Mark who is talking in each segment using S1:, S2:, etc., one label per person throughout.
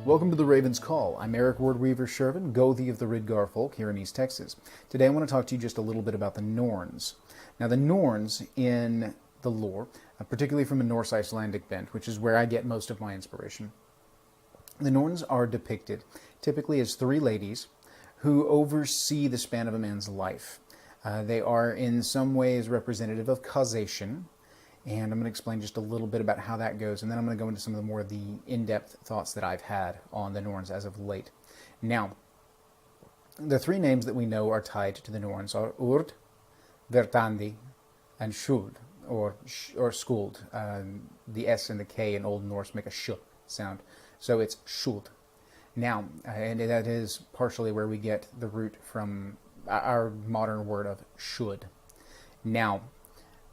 S1: Welcome to the Raven's Call. I'm Eric Wyrd Sjerven, Gothi of the Ridgar folk here in East Texas. Today I want to talk to you just a little bit about the Norns. Now the Norns in the lore, particularly from a Norse Icelandic bent, which is where I get most of my inspiration, the Norns are depicted typically as three ladies who oversee the span of a man's life. They are in some ways representative of causation, and I'm going to explain just a little bit about how that goes, and then I'm going to go into some of the more of the in-depth thoughts that I've had on the Norns as of late. Now, the three names that we know are tied to the Norns are Wyrd, Vertandi, and Skuld, or Skuld. The S and the K in Old Norse make a sh sound, so it's Skuld. Now, and that is partially where we get the root from our modern word of should. Now,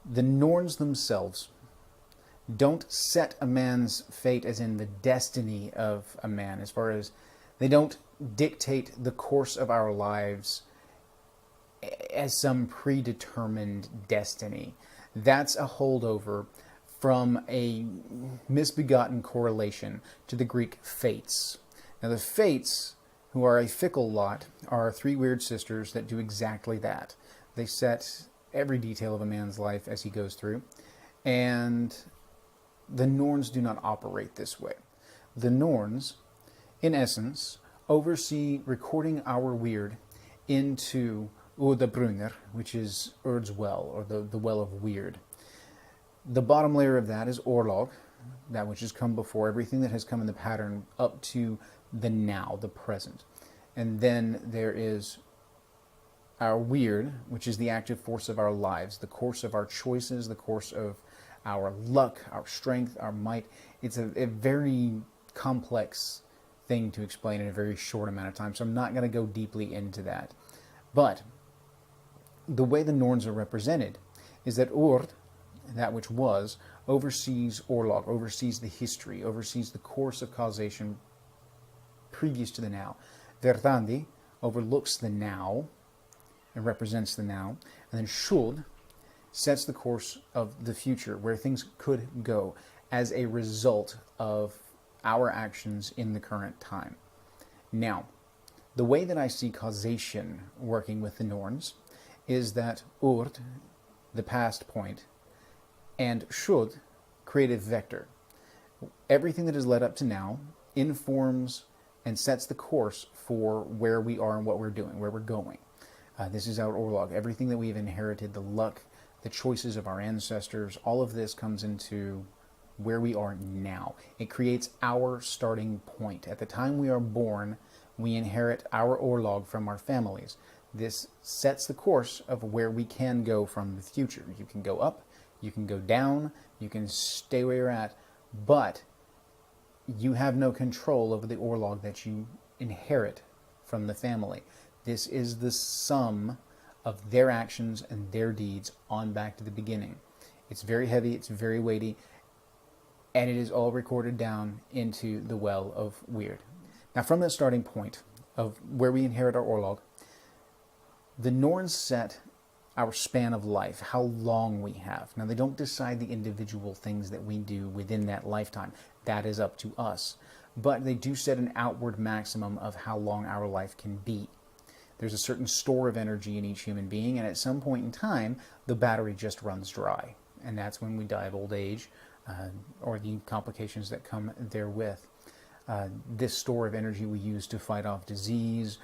S1: the Norns themselves don't set a man's fate as in the destiny of a man, as far as they don't dictate the course of our lives as some predetermined destiny. That's a holdover from a misbegotten correlation to the Greek fates. Now the fates, who are a fickle lot, are three weird sisters that do exactly that. They set every detail of a man's life as he goes through, and the Norns do not operate this way. The Norns, in essence, oversee recording our Wyrd into Urdabrunner, which is Urd's well, or the well of Wyrd. The bottom layer of that is Orlog, that which has come before, everything that has come in the pattern up to the now, the present. And then there is our Wyrd, which is the active force of our lives, the course of our choices, the course of our luck, our strength, our might. It's a very complex thing to explain in a very short amount of time, so I'm not going to go deeply into that. But the way the Norns are represented is that Urd, that which was, oversees Orlog, oversees the history, oversees the course of causation previous to the now. Verdandi overlooks the now and represents the now, and then Skuld sets the course of the future, where things could go as a result of our actions in the current time. Now, the way that I see causation working with the Norns is that Urd, the past point, and Skuld create a vector. Everything that has led up to now informs and sets the course for where we are and what we're doing, where we're going. This is our Orlog. Everything that we've inherited, the luck, the choices of our ancestors, all of this comes into where we are now. It creates our starting point. At the time we are born, we inherit our Orlog from our families. This sets the course of where we can go from the future. You can go up, you can go down, you can stay where you're at, but you have no control over the Orlog that you inherit from the family. This is the sum of their actions and their deeds on back to the beginning. It's very heavy, it's very weighty, and it is all recorded down into the well of Wyrd. Now from that starting point of where we inherit our Orlog, the Norns set our span of life, how long we have. Now they don't decide the individual things that we do within that lifetime. That is up to us. But they do set an outward maximum of how long our life can be. There's a certain store of energy in each human being, and at some point in time, the battery just runs dry. And that's when we die of old age, or the complications that come therewith. This store of energy we use to fight off disease,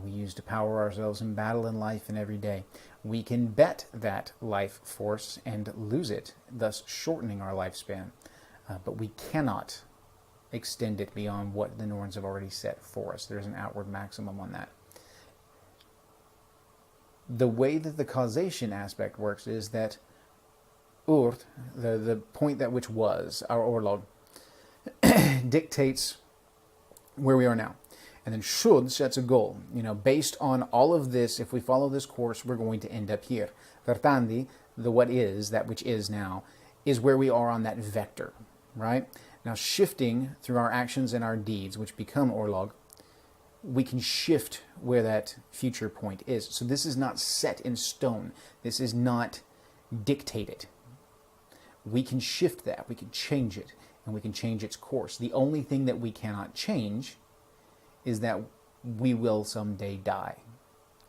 S1: we use to power ourselves in battle in life and every day. We can bet that life force and lose it, thus shortening our lifespan. But we cannot extend it beyond what the Norns have already set for us. There's an outward maximum on that. The way that the causation aspect works is that Urd, the point that which was, our Orlog, dictates where we are now. And then Skuld sets a goal. You know, based on all of this, if we follow this course, we're going to end up here. Vertandi, the what is, that which is now, is where we are on that vector, right? Now shifting through our actions and our deeds, which become Orlog, we can shift where that future point is. So this is not set in stone. This is not dictated. We can shift that. We can change it. and we can change its course. The only thing that we cannot change is that we will someday die.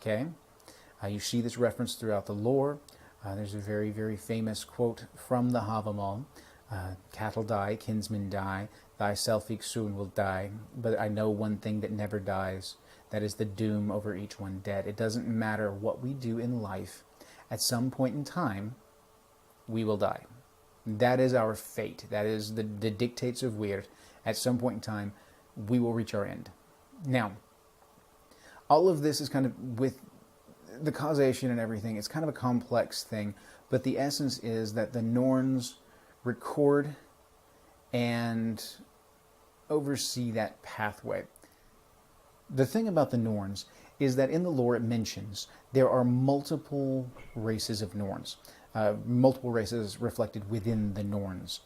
S1: Okay? You see this reference throughout the lore. There's a very, very famous quote from the Havamal. Cattle die, kinsmen die, thyself soon will die, but I know one thing that never dies, that is the doom over each one dead. It doesn't matter what we do in life, at some point in time, we will die. That is our fate. That is the dictates of Wyrd. At some point in time, we will reach our end. Now, all of this is kind of, with the causation and everything, it's kind of a complex thing, but the essence is that the Norns record and oversee that pathway. The thing about the Norns is that in the lore it mentions there are multiple races of Norns, multiple races reflected within the Norns.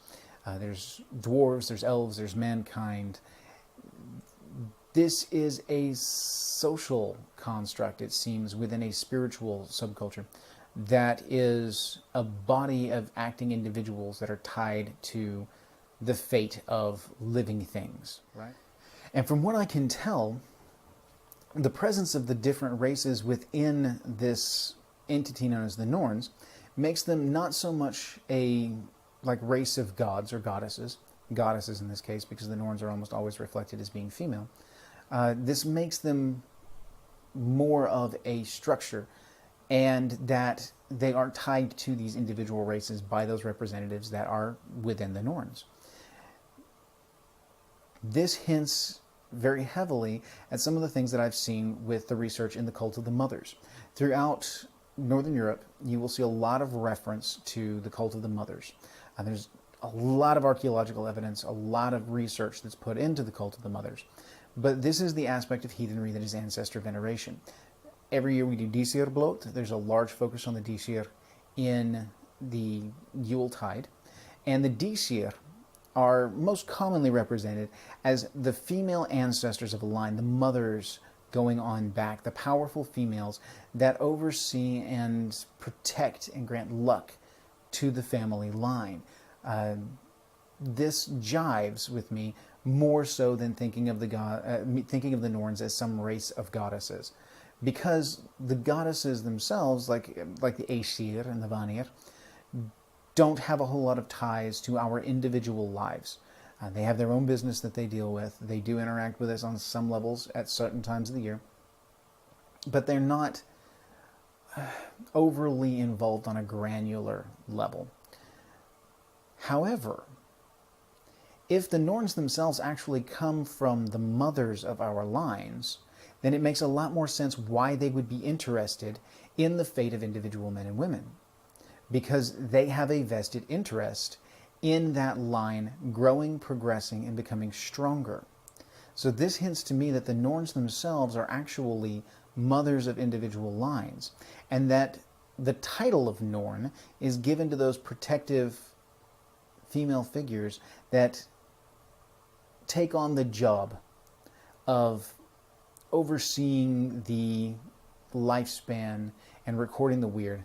S1: There's dwarves, there's elves, there's mankind. This is a social construct, it seems, within a spiritual subculture that is a body of acting individuals that are tied to the fate of living things. Right. And from what I can tell, the presence of the different races within this entity known as the Norns makes them not so much a race of gods or goddesses in this case, because the Norns are almost always reflected as being female. This makes them more of a structure, and that they are tied to these individual races by those representatives that are within the Norns. This hints very heavily at some of the things that I've seen with the research in the cult of the mothers. Throughout Northern Europe, you will see a lot of reference to the cult of the mothers. There's a lot of archaeological evidence, a lot of research that's put into the cult of the mothers. But this is the aspect of heathenry that is ancestor veneration. Every year we do Disir blot. There's a large focus on the Disir in the Yuletide. And the Disir are most commonly represented as the female ancestors of a line, the mothers going on back, the powerful females that oversee and protect and grant luck to the family line. This jives with me more so than thinking of the Norns as some race of goddesses, because the goddesses themselves, like the Aesir and the Vanir, don't have a whole lot of ties to our individual lives. They have their own business that they deal with. They do interact with us on some levels at certain times of the year, but they're not overly involved on a granular level. However, if the Norns themselves actually come from the mothers of our lines, then it makes a lot more sense why they would be interested in the fate of individual men and women, because they have a vested interest in that line growing, progressing, and becoming stronger. So this hints to me that the Norns themselves are actually mothers of individual lines, and that the title of Norn is given to those protective female figures that take on the job of overseeing the lifespan and recording the Wyrd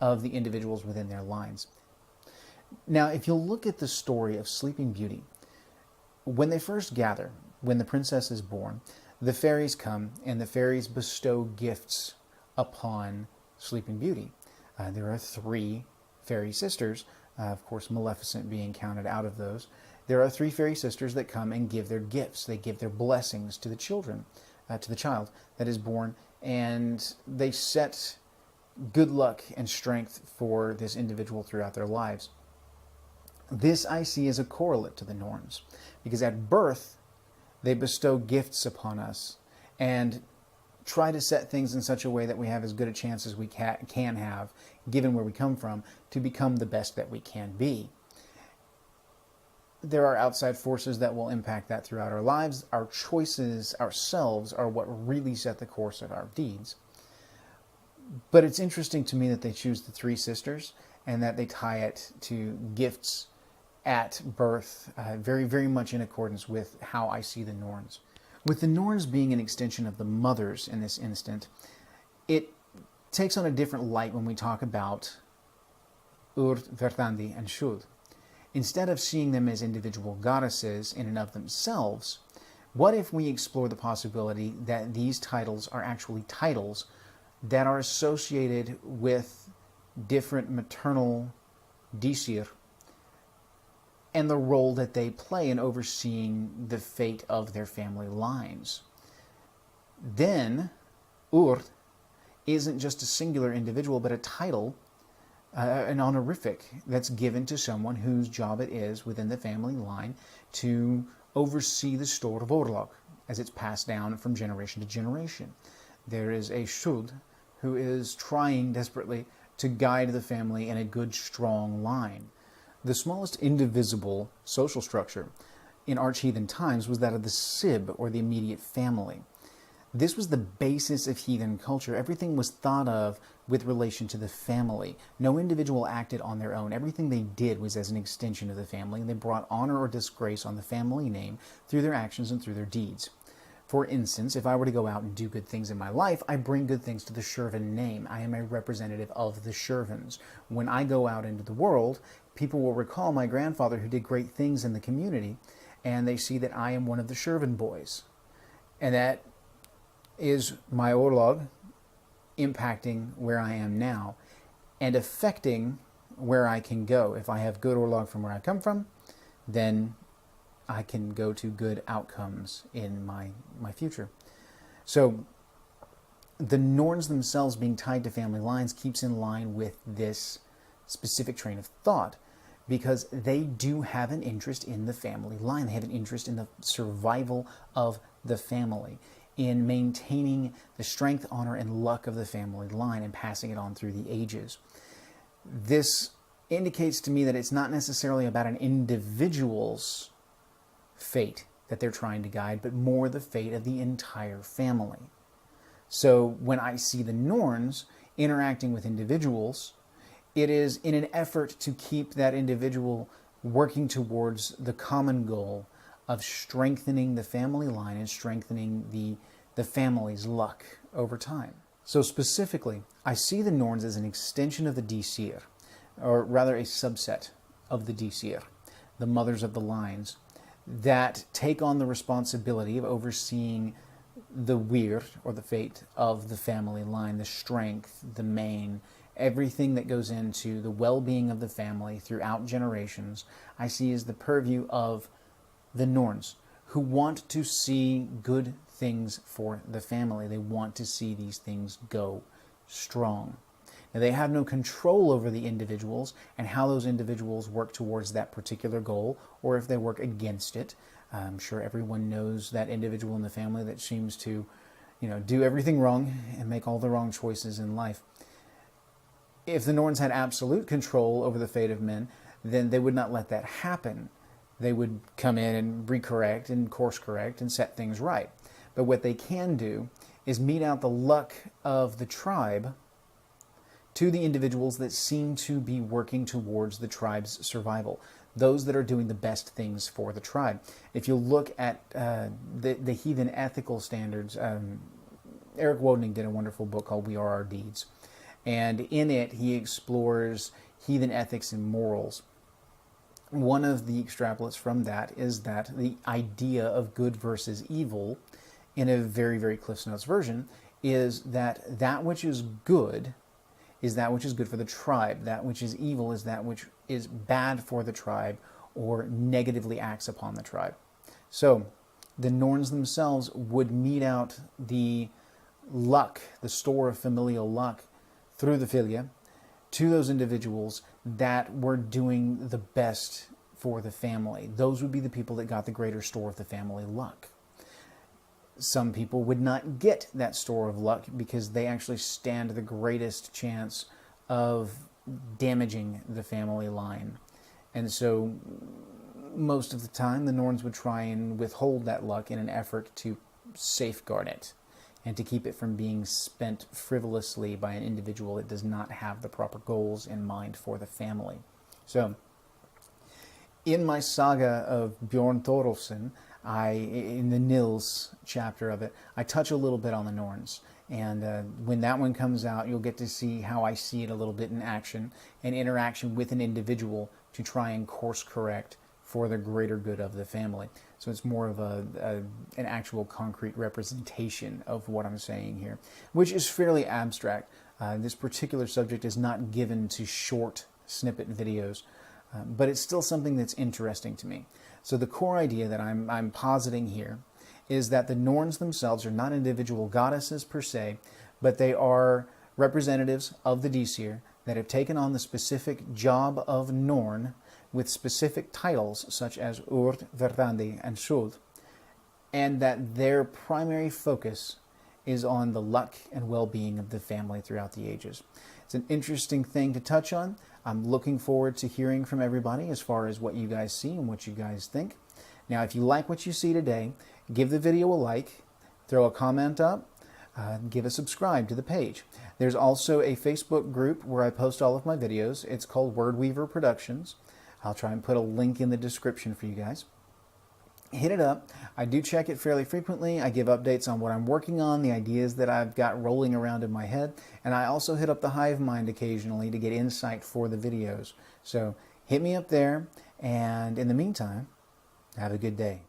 S1: of the individuals within their lines. Now, if you look at the story of Sleeping Beauty, when they first gather, when the princess is born, the fairies come and the fairies bestow gifts upon Sleeping Beauty. There are 3 fairy sisters, of course Maleficent being counted out of those. There are 3 fairy sisters that come and give their gifts. They give their blessings to the children, to the child that is born, and they set good luck and strength for this individual throughout their lives. This I see as a correlate to the Norns, because at birth they bestow gifts upon us and try to set things in such a way that we have as good a chance as we can have, given where we come from, to become the best that we can be. There are outside forces that will impact that throughout our lives. Our choices ourselves are what really set the course of our deeds. But it's interesting to me that they choose the 3 sisters and that they tie it to gifts at birth, very, very much in accordance with how I see the Norns. With the Norns being an extension of the mothers in this instant, it takes on a different light when we talk about Urd, Verdandi, and Shud. Instead of seeing them as individual goddesses in and of themselves, what if we explore the possibility that these titles are actually titles that are associated with different maternal Disir and the role that they play in overseeing the fate of their family lines? Then Wyrd isn't just a singular individual, but a title, an honorific that's given to someone whose job it is within the family line to oversee the store of Orlog as it's passed down from generation to generation. There is a Shud who is trying desperately to guide the family in a good, strong line. The smallest indivisible social structure in arch-heathen times was that of the Sib, or the immediate family. This was the basis of heathen culture. Everything was thought of with relation to the family. No individual acted on their own. Everything they did was as an extension of the family, and they brought honor or disgrace on the family name through their actions and through their deeds. For instance, if I were to go out and do good things in my life, I bring good things to the Sjerven name. I am a representative of the Sjervens. When I go out into the world, people will recall my grandfather who did great things in the community, and they see that I am one of the Sjerven boys. And that is my Orlog impacting where I am now and affecting where I can go. If I have good Orlog from where I come from, then I can go to good outcomes in my future. So the Norns themselves being tied to family lines keeps in line with this specific train of thought, because they do have an interest in the family line. They have an interest in the survival of the family, in maintaining the strength, honor, and luck of the family line and passing it on through the ages. This indicates to me that it's not necessarily about an individual's fate that they're trying to guide, but more the fate of the entire family. So when I see the Norns interacting with individuals, it is in an effort to keep that individual working towards the common goal of strengthening the family line and strengthening the family's luck over time. So specifically, I see the Norns as an extension of the Disir, or rather a subset of the Disir, the mothers of the lines, that take on the responsibility of overseeing the Wyrd, or the fate of the family line, the strength, the mane, everything that goes into the well-being of the family throughout generations. I see as the purview of the Norns, who want to see good things for the family. They want to see these things go strong. Now, they have no control over the individuals and how those individuals work towards that particular goal, or if they work against it. I'm sure everyone knows that individual in the family that seems to, do everything wrong and make all the wrong choices in life. If the Norns had absolute control over the fate of men, then they would not let that happen. They would come in and recorrect and course correct and set things right. But what they can do is mete out the luck of the tribe to the individuals that seem to be working towards the tribe's survival, those that are doing the best things for the tribe. If you look at the heathen ethical standards, Eric Wodening did a wonderful book called We Are Our Deeds. And in it, he explores heathen ethics and morals. One of the extrapolates from that is that the idea of good versus evil, in a very, very Cliff's Notes version, is that which is good is that which is good for the tribe. That which is evil is that which is bad for the tribe or negatively acts upon the tribe. So the Norns themselves would mete out the luck, the store of familial luck, through the filia to those individuals that were doing the best for the family. Those would be the people that got the greater store of the family luck. Some people would not get that store of luck because they actually stand the greatest chance of damaging the family line. And so most of the time the Norns would try and withhold that luck in an effort to safeguard it and to keep it from being spent frivolously by an individual that does not have the proper goals in mind for the family. So in my saga of Bjorn Thorolfsson, in the Nils chapter of it, I touch a little bit on the Norns. And when that one comes out, you'll get to see how I see it a little bit in action and interaction with an individual to try and course correct for the greater good of the family. So it's more of an actual concrete representation of what I'm saying here, which is fairly abstract. This particular subject is not given to short snippet videos, but it's still something that's interesting to me. So the core idea that I'm positing here is that the Norns themselves are not individual goddesses per se, but they are representatives of the Disir that have taken on the specific job of Norn with specific titles such as Wyrd, Wyrd and Luck, and that their primary focus is on the luck and well-being of the family throughout the ages. It's an interesting thing to touch on. I'm looking forward to hearing from everybody as far as what you guys see and what you guys think. Now, if you like what you see today, give the video a like, throw a comment up, give a subscribe to the page. There's also a Facebook group where I post all of my videos. It's called Wyrd Weaver Productions. I'll try and put a link in the description for you guys. Hit it up. I do check it fairly frequently. I give updates on what I'm working on, the ideas that I've got rolling around in my head, and I also hit up the Hive Mind occasionally to get insight for the videos. So hit me up there, and in the meantime, have a good day.